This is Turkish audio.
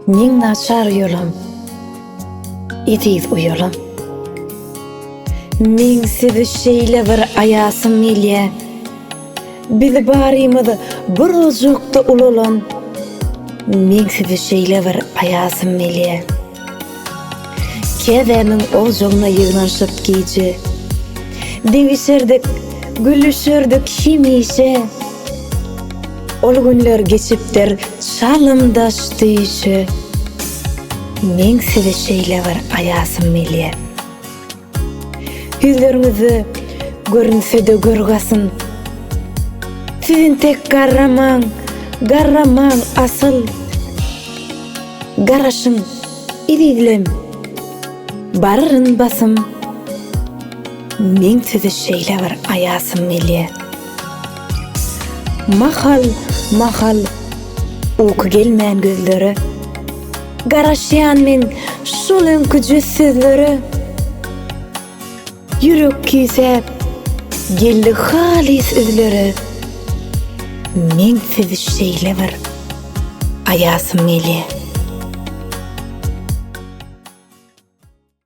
Ning naçar ýolum, etiz uyolum. Min sizi şeýle bir ayasym milye, bizi barymyzy bir ojukda ulalım. Min sizi şeýle bir ayasym milye, kezemin ojugyna ýygnaşyp giýje, degişerdik, gülüşerdik himişe. Ol günler geçipdir çalımdaş diýişe. Men sizi şeýle bir ayasym milye, yüzlerinizi görünse de görgasyn. Sizin tek garramaň asyl garaşyň idilem barryn basym. Men sizi şeýle bir ayasym milye, mahal uyku gelmän gözleri, garaşýan men şol öňküji sözleri. Yürek kisep geldi halis üzleri. Men sizi şeýle bir ayasym milye.